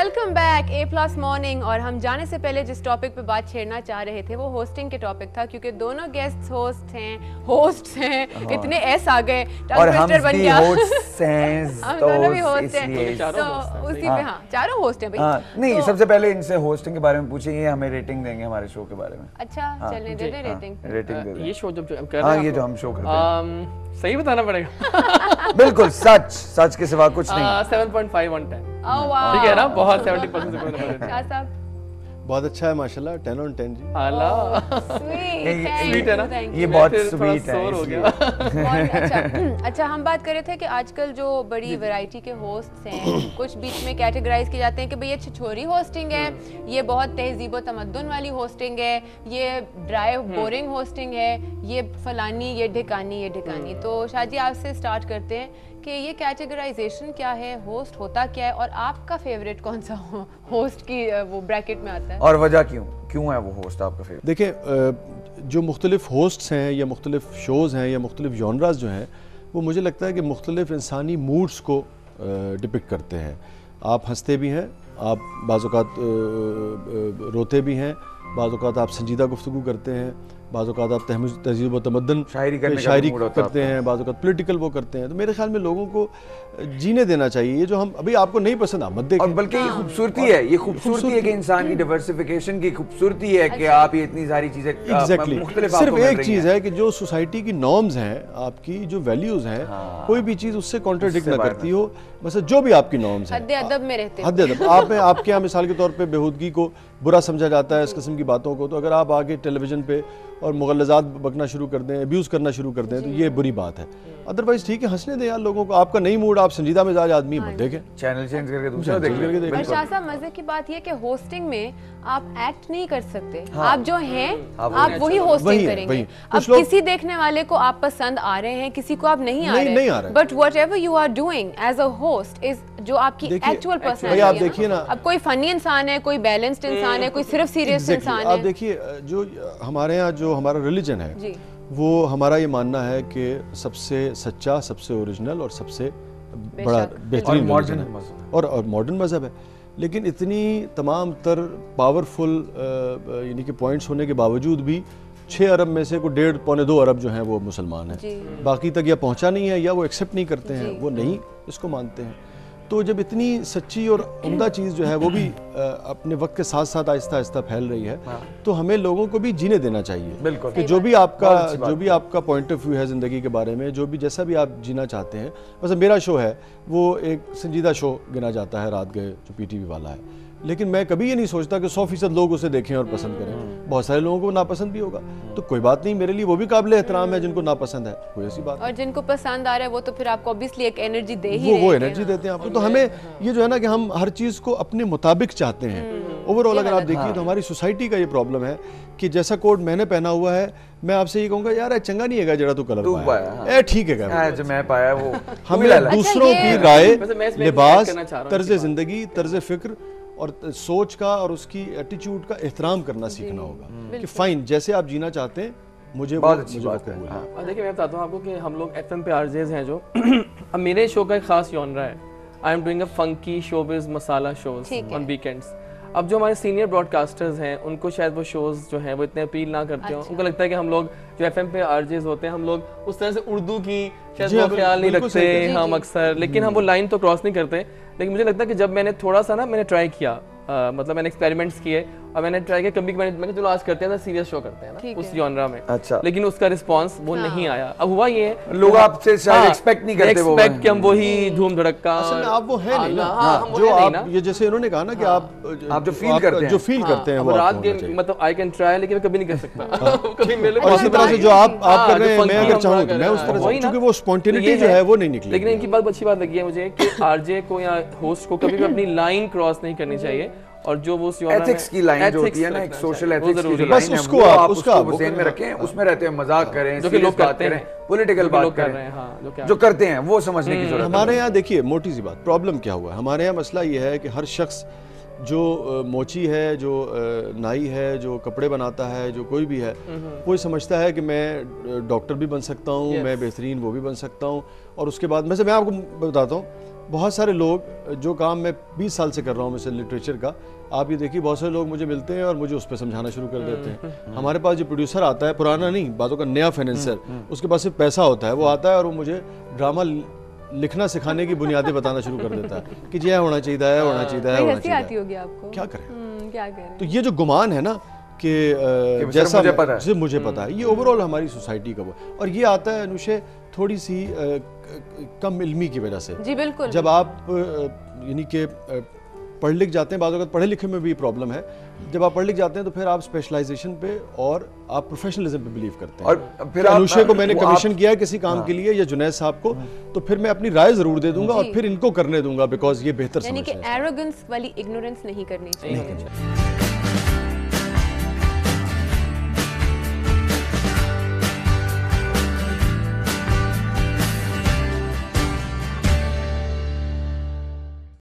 Welcome back ए plus morning. और हम जाने से पहले जिस टॉपिक पे बात छेड़ना चाह रहे थे वो होस्टिंग के टॉपिक था, क्योंकि दोनों गेस्ट होस्ट हैं इतने एस आ गए और हम बन गया हम दोनों भी होस्ट हैं, तो उसी पे हाँ चारों होस्ट हैं भाई। नहीं, सबसे पहले इनसे होस्टिंग के बारे में पूछिए, ये हमें रेटिंग देंगे हमारे शो के बारे में। अच्छा चलने दे दे रेटिंग दे दे। ये शो जब कर रहे हैं ये जो हम शो करते हैं सही बताना पड़ेगा। बिल्कुल सच के सिवा कुछ नहीं। 7.5 on 10। ठीक है ना, बहुत 70% से क्या साहब बहुत अच्छा है माशाल्लाह, 10 on 10 जी। स्वीट है ना, ये बहुत स्वीट है हो गया। अच्छा हम बात कर रहे थे कि आजकल जो बड़ी वैरायटी के होस्ट्स हैं कुछ बीच में कैटेगराइज किए जाते हैं कि भाई ये छिछोरी होस्टिंग है, ये बहुत तहजीब व तमद्दुन वाली होस्टिंग है, ये ड्राई बोरिंग होस्टिंग है, ये फलानी, ये ढिकानी। तो शादी आपसे स्टार्ट करते हैं कि ये कैटेगराइजेशन क्या है, होस्ट होता क्या है, और आपका फेवरेट कौन सा होस्ट की वो ब्रैकेट में आता है, और वजह क्यों है वो होस्ट आपका फेवरेट? देखिए, जो मुख्तलिफ होस्ट्स हैं या मुख्तलिफ शोज़ हैं या मुख्तलिफ जॉनरास जो हैं, वो मुझे लगता है कि मुख्तलिफ इंसानी मूड्स को डिपिक्ट करते हैं। आप हंसते भी हैं, आप बाज़ औक़ात रोते भी हैं, बाज़ औक़ात आप संजीदा गुफ्तगू करते हैं, बाज़ औक़ात आप तहज़ीब व तमद्दुन शायरी करते हैं, बाज़ औक़ात पॉलिटिकल वो करते हैं। तो मेरे ख्याल में लोगों को जीने देना चाहिए। ये जो हम अभी आपको नहीं पसंद आप मत देखें, और बल्कि ये खूबसूरती है, ये खूबसूरती है कि इंसान की डाइवर्सिफिकेशन की खूबसूरती है कि आप ये इतनी सारी चीज़ें एग्जैक्टली सिर्फ एक चीज़ है कि जो सोसाइटी की नॉर्म्स हैं, आपकी जो वैल्यूज़ हैं, कोई भी चीज़ उससे कॉन्ट्राडिक्ट ना करती हो। बस जो भी आपकी नॉर्म्स हैं, हद अदब में रहते हैं, हद अदब आपके यहाँ मिसाल के तौर पे बेहूदगी को बुरा समझा जाता है, इस किस्म की बातों को, तो अगर आप आगे टेलीविज़न पे और मुग़ल्लज़ात बकना शुरू कर दें, अब्यूज़ करना शुरू कर दें, तो ये बुरी बात है। अदरवाइज़ ठीक है, हंसने दें यार लोगों को। आपका नहीं मूड, आप संजीदा मिजाज आदमी मत देखें, चैनल चेंज करके दूसरा देखें। और शाह साहब मजे की बात ये कि होस्टिंग में आप एक्ट नहीं कर सकते, आप जो हैं आप वही होस्टिंग करेंगे। अब किसी देखने वाले को आप पसंद आ रहे हैं, किसी को आप नहीं आ रहे, but whatever you are doing as a host is जो आपकी एक्चुअल पर्सनैलिटी है। आप देखिए ना, अब कोई फनी इंसान है, कोई बैलेंस्ड इंसान है, कोई सिर्फ सीरियस इंसान है। आप देखिए, जो हमारे यहाँ जो हमारा रिलीजन है वो हमारा ये मानना है कि सबसे सच्चा, सबसे ओरिजिनल और सबसे बड़ा बेहतरीन और मॉडर्न मज़हब है। लेकिन इतनी तमाम तर पावरफुल यानी कि पॉइंट्स होने के बावजूद भी 6 अरब में से कोई 1.5 पौने 2 अरब जो हैं वो मुसलमान हैं, बाकी तक या पहुंचा नहीं है या वो एक्सेप्ट नहीं करते हैं, वो नहीं इसको मानते हैं। तो जब इतनी सच्ची और उम्दा चीज़ जो है वो भी अपने वक्त के साथ साथ आहिस्ता आहिस्ता फैल रही है, तो हमें लोगों को भी जीने देना चाहिए। बिल्कुल कि जो भी आपका पॉइंट ऑफ व्यू है ज़िंदगी के बारे में, जो भी जैसा भी आप जीना चाहते हैं। वैसे मेरा शो है वो एक संजीदा शो गिना जाता है, रात गए जो PTV वाला है, लेकिन मैं कभी ये नहीं सोचता कि 100% लोग उसे देखें और पसंद करें। बहुत सारे लोगों को नापसंद भी होगा, तो कोई बात नहीं, मेरे लिए वो भी काबिल एहतराम है जिनको नापसंद है, कोई ऐसी बात। और जिनको पसंद आ रहा है वो तो फिर आपको ऑब्वियसली एक एनर्जी दे ही वो एनर्जी देते हैं आपको। तो हमें ये जो है ना कि हम हर चीज़ को अपने मुताबिक चाहते हैं। ओवरऑल अगर आप देखिए तो हमारी सोसाइटी का ये प्रॉब्लम है कि जैसा कोट मैंने पहना हुआ है, मैं आपसे ये कहूँगा यार चंगा नहीं है जरा तू कलर पाया, ठीक है जो मैं पाया वो। हमें दूसरों की राय, लिबास, तर्ज जिंदगी, तर्ज फिक्र और सोच का और उसकी एटीट्यूड का एहतराम करना सीखना होगा कि फाइन जैसे आप जीना चाहते हैं, मुझे बहुत अच्छी बात है। देखिए मैं बताता हूँ आपको कि हम लोग FM पे RJs हैं जो अब मेरे शो का एक खास जॉनरा है, I am doing a funky showbiz masala shows on weekends. अब जो हमारे सीनियर ब्रॉडकास्टर्स हैं उनको शायद वो शोज जो हैं वो इतने अपील ना करते हो, उनको लगता है कि हम लोग जो FM पे RJs होते हैं हम लोग उस तरह से उर्दू की शायद वो ख्याल नहीं रखते हम अक्सर, लेकिन हम वो लाइन तो क्रॉस नहीं करते। लेकिन मुझे लगता है कि जब मैंने थोड़ा सा ना मैंने ट्राई किया, मतलब मैंने एक्सपेरिमेंट्स किए और मैंने ट्राई किया, कभी मैंने चलो आज करते हैं सीरियस शो करते हैं ना उस जॉनरा में, अच्छा, लेकिन उसका रिस्पांस वो नहीं आया। अब हुआ ये लोग आपसे शायद एक्सपेक्ट नहीं करते, वो एक्सपेक्ट कि हम वही धूम धड़का, असल में आप वो है नहीं ना जो आप ये जैसे इन्होंने कहा ना कि आप जो फील करते हैं वो रात के मतलब आई कैन ट्राई, लेकिन मैं कभी नहीं कर सकता कभी मेरे और इसी तरह से जो आप कर रहे हैं, मैं अगर चाहूँ तो मैं उस तरह से, क्योंकि वो स्पॉन्टेनिटी जो है वो नहीं निकली। लेकिन इनकी बात अच्छी बात लगी है मुझे कि RJ को या होस्ट को कभी भी अपनी लाइन क्रॉस नहीं करनी चाहिए, और जो वो एथिक्स की लाइन जो होती है ना, एक सोशल एथिक्स की जो लाइन है, वो आप उसको ज़हन में रखें, उसमें रहते हैं मजाक करें, जो कि लोग करते हैं, पॉलिटिकल बात करें, जो करते हैं वो समझने की जरूरत है। हमारे यहाँ देखिए मोटी सी बात, प्रॉब्लम क्या हुआ है हमारे यहाँ, मसला ये है कि हर शख्स जो मोची है, जो नाई है, जो कपड़े बनाता है, जो कोई भी है, वो समझता है कि मैं डॉक्टर भी बन सकता हूँ, मैं बेहतरीन वो भी बन सकता हूँ। और उसके बाद मैं आपको बताता हूँ بہت سارے لوگ جو کام میں 20 سال سے کر رہا ہوں مثل لٹریچر کا، آپ یہ دیکھیے بہت سارے لوگ مجھے ملتے ہیں اور مجھے اس پہ سمجھانا شروع کر دیتے ہیں. ہمارے پاس جو پروڈیوسر آتا ہے، پرانا نہیں، باتوں کا نیا فائنینسر، اس کے پاس صرف پیسہ ہوتا ہے، وہ آتا ہے اور وہ مجھے ڈرامہ لکھنا سکھانے کی بنیادیں بتانا شروع کر دیتا ہے کہ جی ہونا چاہیے ہے، ہونا چاہیے ہے، ہونا چاہیے. کیا کریں؟ تو یہ جو گمان ہے نا کہ جیسا مجھے پتا ہے، یہ اوور آل ہماری سوسائٹی کا وہ، اور یہ آتا ہے انوشے تھوڑی سی کم علمی کی وجہ سے. جی بالکل. جب آپ یعنی کہ پڑھ لکھ جاتے ہیں، بعض اوقات پڑھے لکھے میں بھی پرابلم ہے، جب آپ پڑھ لکھ جاتے ہیں تو پھر آپ اسپیشلائزیشن پہ اور آپ پروفیشنلزم پہ بلیو کرتے ہیں. اور پھر انوشے کو میں نے کمیشن کیا ہے کسی کام کے لیے یا جنید صاحب کو، تو پھر میں اپنی رائے ضرور دے دوں گا اور پھر ان کو کرنے دوں گا، بیکاز یہ بہتر سمجھتے ہیں. یعنی کہ ایروگنس والی اگنورنس نہیں کرنی چاہیے.